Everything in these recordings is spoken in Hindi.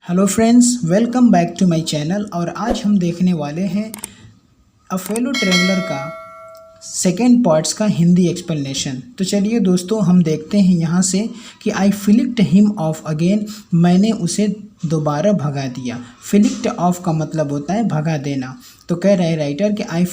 Hello friends, welcome back to my channel. और आज हम देखने वाले हैं अ फेलो ट्रेवलर का सेकेंड पार्ट्स का हिंदी एक्सप्लेनेशन। तो चलिए दोस्तों, हम देखते हैं यहाँ से कि आई फ्लिक्ड हिम ऑफ अगेन, मैंने उसे दोबारा भगा दिया। फ्लिक्ड ऑफ का मतलब होता है भगा देना। तो कह रहे राइटर कि आई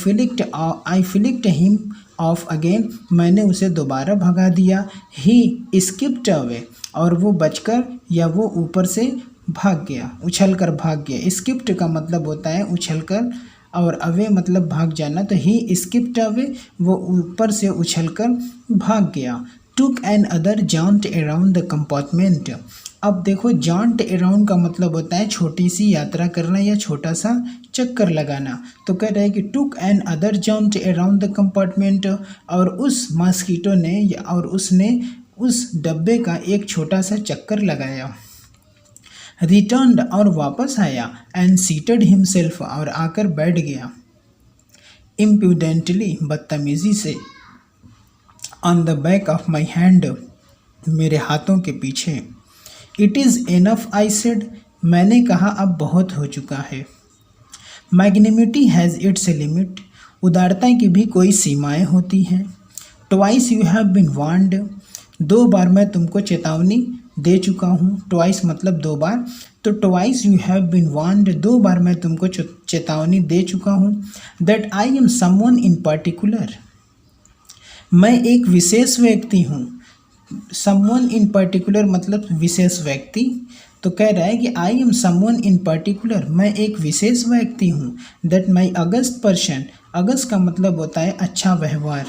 फ्लिक्ड हिम ऑफ अगेन, मैंने उसे दोबारा भगा दिया। ही स्किप्ड अवे, और वो बचकर या वो ऊपर से भाग गया, उछल कर भाग गया। स्किप्ड का मतलब होता है उछल कर, और अवे मतलब भाग जाना। तो ही स्किप्ड अवे, वो ऊपर से उछल कर भाग गया। Took an other joint around the compartment. अब देखो, जॉन्ट अराउंड का मतलब होता है छोटी सी यात्रा करना या छोटा सा चक्कर लगाना। तो कह रहे हैं कि took an other joint around the compartment, और उस मॉस्किटो ने और उसने उस डब्बे का एक छोटा सा चक्कर लगाया। रिटर्न्ड, और वापस आया। एंड सीटेड हिमसेल्फ, और आकर बैठ गया। इम्प्यूडेंटली, बदतमीजी से। On the back of my hand, मेरे हाथों के पीछे। It is enough I said, मैंने कहा अब बहुत हो चुका है। मैग्नेमिटी हैज़ इट्स लिमिट, उदारता की भी कोई सीमाएं होती हैं। Twice you have been warned, 2 बार मैं तुमको चेतावनी दे चुका हूँ। ट्वाइस मतलब 2 बार, तो twice you have been warned, 2 बार मैं तुमको चेतावनी दे चुका हूँ। That I am someone in particular, मैं एक विशेष व्यक्ति हूँ। समवन इन पर्टिकुलर मतलब विशेष व्यक्ति। तो कह रहा है कि आई एम समवन इन पर्टिकुलर, मैं एक विशेष व्यक्ति हूँ। दैट माई अगस्त पर्सन, अगस्त का मतलब होता है अच्छा व्यवहार,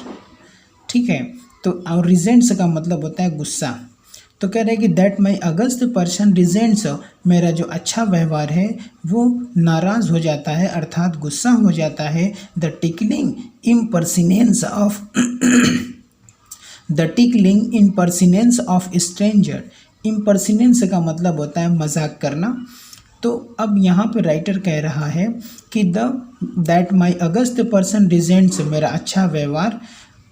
ठीक है। तो और रिजेंट्स का मतलब होता है गुस्सा। तो कह रहे हैं कि दैट माई अगस्त पर्सन रिजेंट्स, मेरा जो अच्छा व्यवहार है वो नाराज़ हो जाता है, अर्थात गुस्सा हो जाता है। द टिकलिंग इम्पर्सिनेंस ऑफ स्ट्रेंजर, इम्पर्सिनेंस का मतलब होता है मजाक करना। तो अब यहाँ पे राइटर कह रहा है कि दैट माई अगस्त पर्सन रिजेंट्स, मेरा अच्छा व्यवहार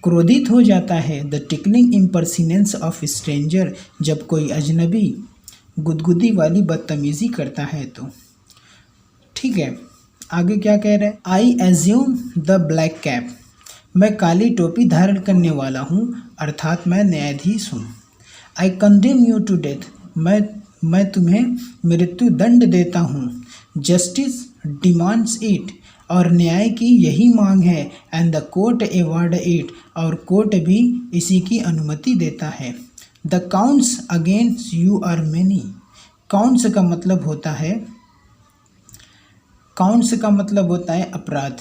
क्रोधित हो जाता है। द टिकलिंग इम्पर्सिनेंस ऑफ स्ट्रेंजर, जब कोई अजनबी गुदगुदी वाली बदतमीज़ी करता है तो। ठीक है, आगे क्या कह रहे हैं। I assume the black cap, मैं काली टोपी धारण करने वाला हूँ, अर्थात मैं न्यायाधीश हूँ। I condemn you to death, मैं तुम्हें मृत्यु दंड देता हूँ। जस्टिस डिमांड्स इट, और न्याय की यही मांग है। And the court award it, और कोर्ट भी इसी की अनुमति देता है। The counts against you are many, counts का मतलब होता है अपराध।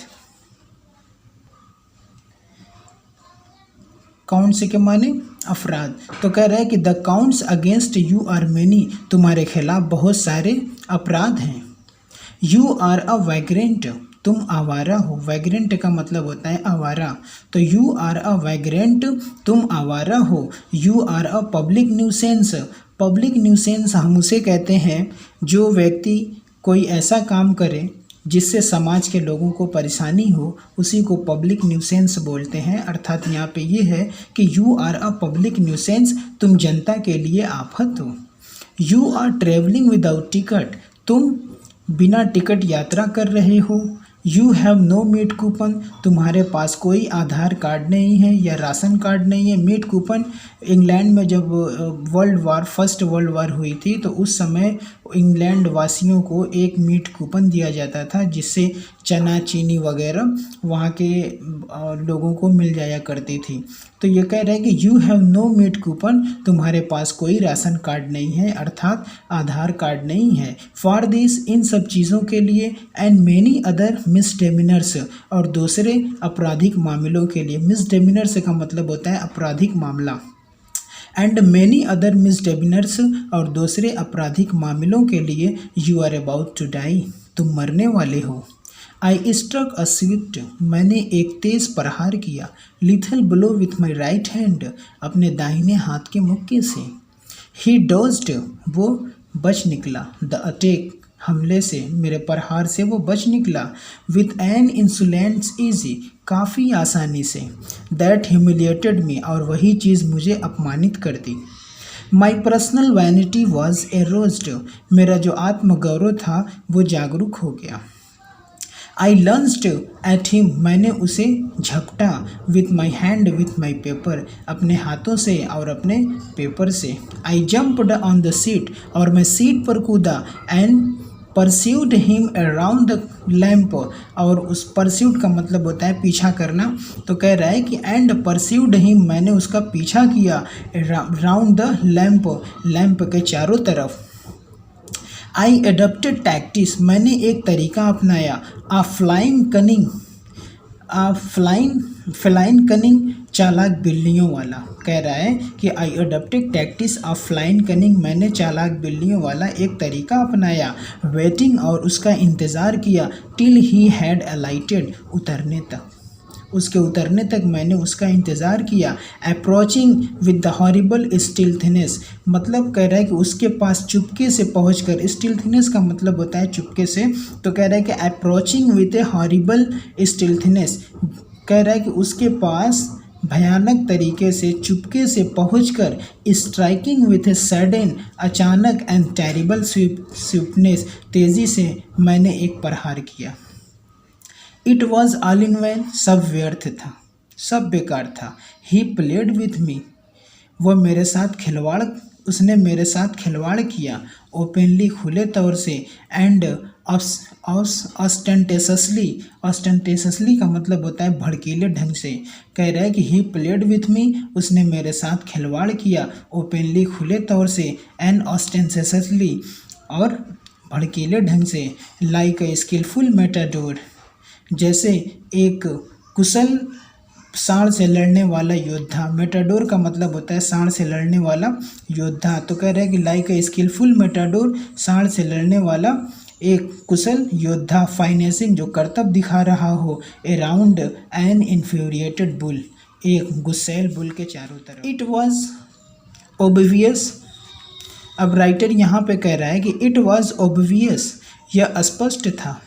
काउंट्स के माने अपराध। तो कह रहा है कि the counts against you are many, तुम्हारे खिलाफ बहुत सारे अपराध हैं। यू आर अ वैग्रेंट, तुम आवारा हो। वैग्रेंट का मतलब होता है आवारा। तो यू आर अ वैग्रेंट, तुम आवारा हो। You are a public nuisance, public nuisance हम उसे कहते हैं जो व्यक्ति कोई ऐसा काम करे जिससे समाज के लोगों को परेशानी हो, उसी को पब्लिक न्यूसेंस बोलते हैं। अर्थात यहाँ पे ये है कि you are a public nuisance, तुम जनता के लिए आफत हो। You are travelling without ticket, तुम बिना टिकट यात्रा कर रहे हो। You have no meat coupon, तुम्हारे पास कोई आधार कार्ड नहीं है या राशन कार्ड नहीं है। मीट कूपन, इंग्लैंड में जब फर्स्ट वर्ल्ड वार हुई थी तो उस समय इंग्लैंड वासियों को एक मीट कूपन दिया जाता था, जिससे चना चीनी वगैरह वहाँ के लोगों को मिल जाया करती थी। तो ये कह रहे हैं कि you have no meat coupon, तुम्हारे पास कोई राशन कार्ड नहीं है, अर्थात आधार कार्ड नहीं है। फॉर दिस, इन सब चीज़ों के लिए। एंड मेनी अदर मिसडेमिनर्स, और दूसरे आपराधिक मामलों के लिए। मिसडेमिनर्स का मतलब होता है आपराधिक मामला। एंड मैनी अदर मिसडेमिनर्स, और दूसरे आपराधिक मामलों के लिए। You are about to die, तुम मरने वाले हो। आई स्ट्रक अ स्विफ्ट, मैंने एक तेज प्रहार किया। Lethal blow with my right hand, अपने दाहिने हाथ के मुक्के से। ही डॉज्ड, वो बच निकला। द अटैक, हमले से, मेरे प्रहार से वो बच निकला। विथ एन इंसुलेंस ईजी, काफ़ी आसानी से। दैट ह्यूमिलिएटेड मी, और वही चीज़ मुझे अपमानित कर दी। माई पर्सनल वैनिटी वॉज एरोज्ड, मेरा जो आत्मगौरव था वो जागरूक हो गया। आई लंच्ड एट हिम, मैंने उसे झपटा with my hand with my paper, अपने हाथों से और अपने पेपर से। I jumped on the seat, और मैं सीट पर कूदा। And pursued him around the lamp, और उस परस्यूड का मतलब होता है पीछा करना। तो कह रहा है कि एंड परस्यूड हिम, मैंने उसका पीछा किया राउंड द लैम्प, लैम्प के चारों तरफ। आई एडप्टेड टैक्टिस, मैंने एक तरीका अपनाया। आ फ्लाइन कनिंग, चालाक बिल्लियों वाला। कह रहा है कि आई एडप्टेड टैक्टिस आ फ्लाइन कनिंग, मैंने चालाक बिल्लियों वाला एक तरीका अपनाया। वेटिंग, और उसका इंतज़ार किया। टिल ही हैड अलाइटेड, उतरने तक, उसके उतरने तक मैंने उसका इंतज़ार किया। अप्रोचिंग विद द हॉरिबल स्टिल्थनेस, मतलब कह रहा है कि उसके पास चुपके से पहुंचकर, स्टिल्थनेस का मतलब होता है चुपके से। तो कह रहा है कि अप्रोचिंग विद ए हॉरिबल स्टिल्थनेस, कह रहा है कि उसके पास भयानक तरीके से चुपके से पहुंचकर। स्ट्राइकिंग विथ ए सडन, अचानक, एंड टेरिबल स्विफ्टनेस, तेज़ी से मैंने एक प्रहार किया। It was all in vain, सब व्यर्थ था, सब बेकार था। ही प्लेड विथ मी, वह मेरे साथ खिलवाड़, उसने मेरे साथ खिलवाड़ किया। ओपनली, खुले तौर से। एंड ऑस्टेंटेससली, ऑस्टेंटेससली का मतलब होता है भड़कीले ढंग से। कह रहा है कि ही प्लेड विथ मी, उसने मेरे साथ खिलवाड़ किया। ओपनली, खुले तौर से। एंड ऑस्टेंटेससली, और भड़कीले ढंग से। लाइक ए स्किलफुल मेटाडोर, जैसे एक कुशल सांड से लड़ने वाला योद्धा। मेटाडोर का मतलब होता है सांड से लड़ने वाला योद्धा। तो कह रहे हैं कि लाइक ए स्किलफुल मेटाडोर, सांड से लड़ने वाला एक कुशल योद्धा। फाइनेंसिंग, जो करतब दिखा रहा हो। अराउंड एन इन्फ्यूरिएटेड बुल, एक गुस्सैल बुल के चारों तरफ। इट वॉज ओब्वियस, अब राइटर यहाँ पे कह रहा है कि इट वॉज ओब्वियस, यह स्पष्ट था।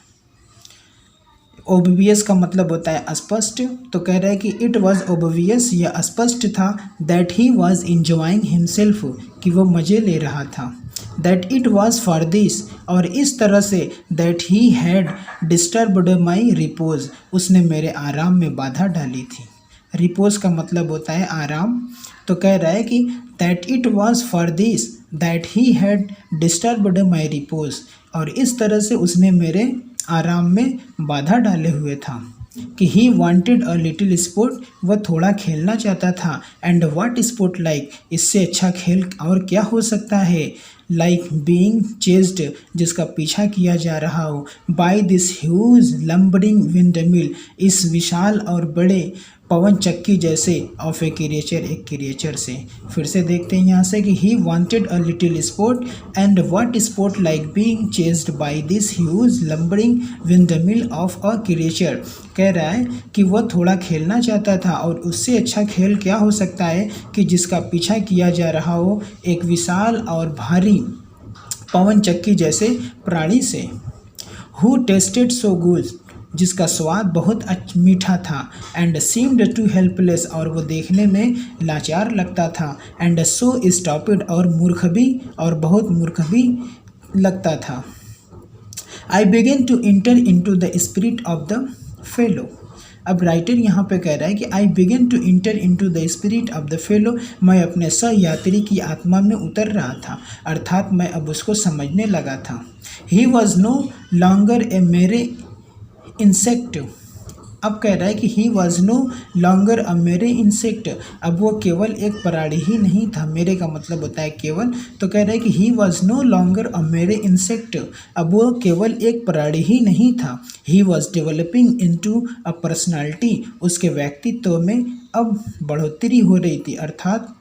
ओब्वियस का मतलब होता है स्पष्ट। तो कह रहा है कि इट वॉज ओब्वियस, यह स्पष्ट था। That he was enjoying himself, कि वो मज़े ले रहा था। That it was for this, और इस तरह से। That he had disturbed my repose, उसने मेरे आराम में बाधा डाली थी। रिपोज का मतलब होता है आराम। तो कह रहा है कि that it was for this that he had disturbed my repose, और इस तरह से उसने मेरे आराम में बाधा डाले हुए था। कि he wanted a little sport, वह थोड़ा खेलना चाहता था। एंड व्हाट स्पोर्ट लाइक, इससे अच्छा खेल और क्या हो सकता है। लाइक बीइंग चेस्ड, जिसका पीछा किया जा रहा हो। By this huge lumbering windmill, इस विशाल और बड़े पवन चक्की जैसे। ऑफ ए क्रिएचर, एक क्रिएचर से। फिर से देखते हैं यहाँ से कि he wanted a little sport, and what sport like being chased by this huge lumbering windmill of a creature. कह रहा है कि वह थोड़ा खेलना चाहता था, और उससे अच्छा खेल क्या हो सकता है कि जिसका पीछा किया जा रहा हो एक विशाल और भारी पवन चक्की जैसे प्राणी से। हु टेस्टेड सो गुड, जिसका स्वाद बहुत मीठा था। एंड सीम्ड टू हेल्पलेस, और वो देखने में लाचार लगता था। एंड सो स्टॉपिड, और मूर्ख भी, और बहुत मूर्ख भी लगता था। I begin to enter into the spirit of the fellow, अब राइटर यहाँ पे कह रहा है कि I begin to enter into the spirit of the fellow, मैं अपने सहयात्री की आत्मा में उतर रहा था, अर्थात मैं अब उसको समझने लगा था। He was no longer a mere insect, अब कह रहा है कि he was no longer a mere insect, अब वो केवल एक प्राणी ही नहीं था। मेरे का मतलब होता है केवल। तो कह रहा है कि he was no longer a mere insect, अब वो केवल एक प्राणी ही नहीं था। He was developing into a personality, उसके व्यक्तित्व में अब बढ़ोतरी हो रही थी, अर्थात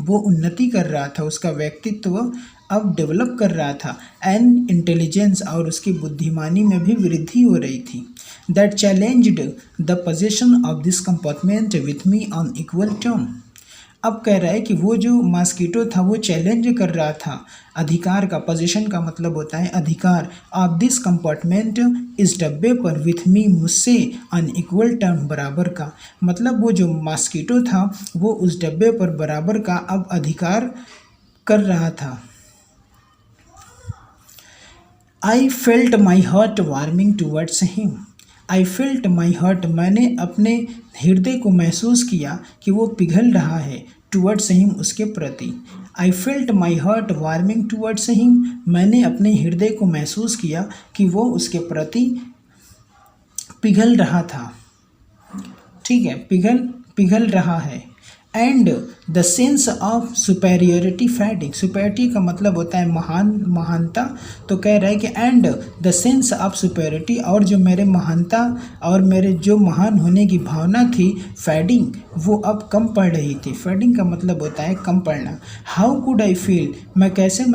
वो उन्नति कर रहा था, उसका व्यक्तित्व अब डेवलप कर रहा था। एंड इंटेलिजेंस, और उसकी बुद्धिमानी में भी वृद्धि हो रही थी। That challenged the position of this compartment with me on equal term, अब कह रहा है कि वो जो मॉस्किटो था वो चैलेंज कर रहा था अधिकार का। पोजीशन का मतलब होता है अधिकार। ऑफ दिस कंपार्टमेंट, इस डब्बे पर, विथ मी, मुझसे, ऑन इक्वल टर्म, बराबर का। मतलब वो जो मॉस्किटो था वो उस डब्बे पर बराबर का अब अधिकार कर रहा था। I felt my heart warming towards him. I felt my heart, मैंने अपने हृदय को महसूस किया कि वो पिघल रहा है, टूवर्ड्स हिम, उसके प्रति। I felt my heart warming towards him, मैंने अपने हृदय को महसूस किया कि वो उसके प्रति पिघल रहा था। ठीक है, पिघल रहा है। And the sense of superiority fading, superiority का मतलब होता है महानता, तो कह रहा है कि and the sense of superiority, और जो मेरे महानता और मेरे जो महान होने की भावना थी, फेडिंग, वो अब कम पड़ रही थी। फेडिंग का मतलब होता है कम पड़ना। हाउ कुड आई फील, मैं कैसे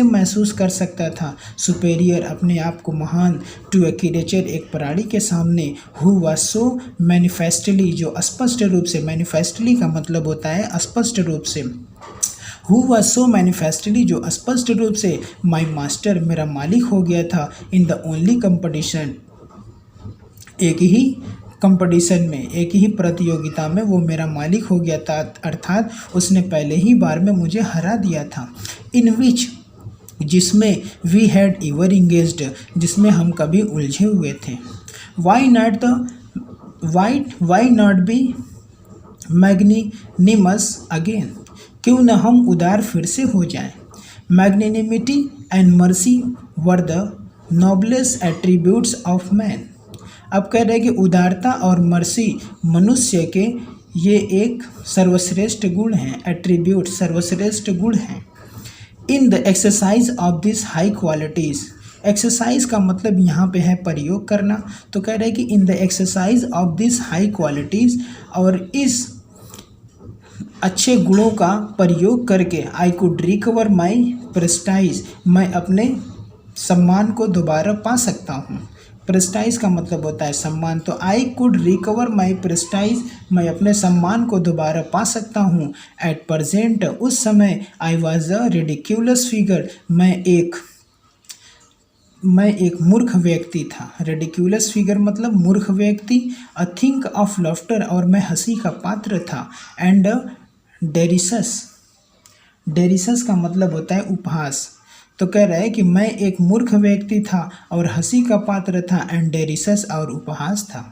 महसूस कर सकता था, सुपेरियर, अपने आप को महान, टू ए क्रिएचर, एक प्राणी के सामने, हु वाज सो मैनिफेस्टली, जो स्पष्ट रूप से, मैनिफेस्टली का मतलब होता है स्पष्ट रूप से, हु वाज सो मैनिफेस्टली, जो स्पष्ट रूप से, माई मास्टर, मेरा मालिक हो गया था, इन द ओनली कंपटीशन, एक ही कंपटीशन में, एक ही प्रतियोगिता में वो मेरा मालिक हो गया था, अर्थात उसने पहले ही बार में मुझे हरा दिया था। इन विच, जिसमें, वी हैड एवर इंगेज्ड, जिसमें हम कभी उलझे हुए थे। Why not be magnanimous again, क्यों न हम उदार फिर से हो जाएं। Magnanimity and mercy were the noblest attributes of man. अब कह रहे हैं कि उदारता और मर्सी मनुष्य के ये एक सर्वश्रेष्ठ गुण हैं, एट्रीब्यूट सर्वश्रेष्ठ गुण हैं। In the exercise of this high qualities, exercise का मतलब यहाँ पे है प्रयोग करना, तो कह रहे हैं कि in the exercise of this high qualities, और इस अच्छे गुणों का प्रयोग करके, I could recover my prestige, मैं अपने सम्मान को दोबारा पा सकता हूँ। प्रेस्टाइज का मतलब होता है सम्मान, तो I could recover my prestige, मैं अपने सम्मान को दोबारा पा सकता हूँ। एट प्रजेंट, उस समय, I was a ridiculous figure, मैं एक मूर्ख व्यक्ति था। रिडिक्यूलस फिगर मतलब मूर्ख व्यक्ति। अ थिंक ऑफ लफ्टर, और मैं हंसी का पात्र था। एंड डेरिसस का मतलब होता है उपहास, तो कह रहा है कि मैं एक मूर्ख व्यक्ति था और हंसी का पात्र था, एंड डेरिसस और उपहास था।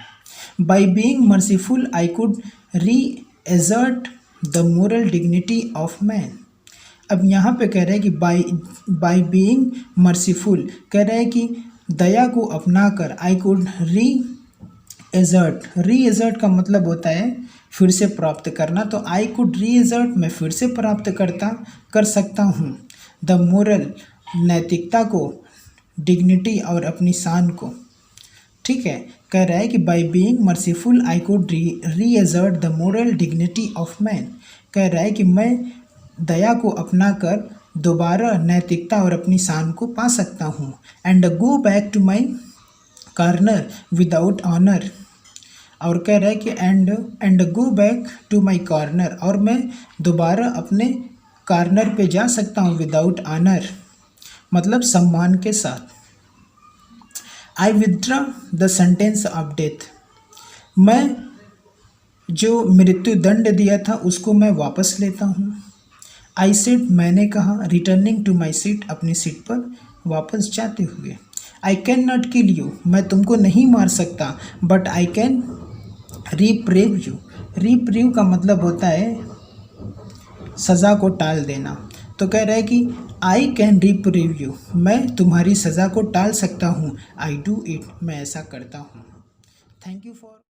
By being merciful I could reassert the moral dignity of man. अब यहाँ पे कह रहे हैं कि बाई बीइंग मर्सीफुल, कह रहे हैं कि दया को अपनाकर, आई कुड रीएसर्ट का मतलब होता है फिर से प्राप्त करना, तो आई कुड रीएसर्ट, मैं फिर से प्राप्त कर सकता हूँ, द मोरल, नैतिकता को, डिग्निटी, और अपनी शान को। ठीक है, कह रहा है कि by being merciful I could reassert the moral dignity of man, कह रहा है कि मैं दया को अपनाकर दोबारा नैतिकता और अपनी शान को पा सकता हूँ। And go back to my corner without honour, और कह रहा है कि and go back to my corner, और मैं दोबारा अपने कॉर्नर पे जा सकता हूँ, विदाउट ऑनर मतलब सम्मान के साथ। I withdraw the sentence of death, मैं जो मृत्यु दंड दिया था उसको मैं वापस लेता हूँ। आई सेड, मैंने कहा, रिटर्निंग टू माई सीट, अपनी सीट पर वापस जाते हुए। I can not kill you, मैं तुमको नहीं मार सकता, बट आई कैन रिप्रेव यू। रिप्रेव का मतलब होता है सज़ा को टाल देना, तो कह रहा है कि आई कैन रिप्रेव यू, मैं तुम्हारी सज़ा को टाल सकता हूँ। आई डू इट, मैं ऐसा करता हूँ। Thank you for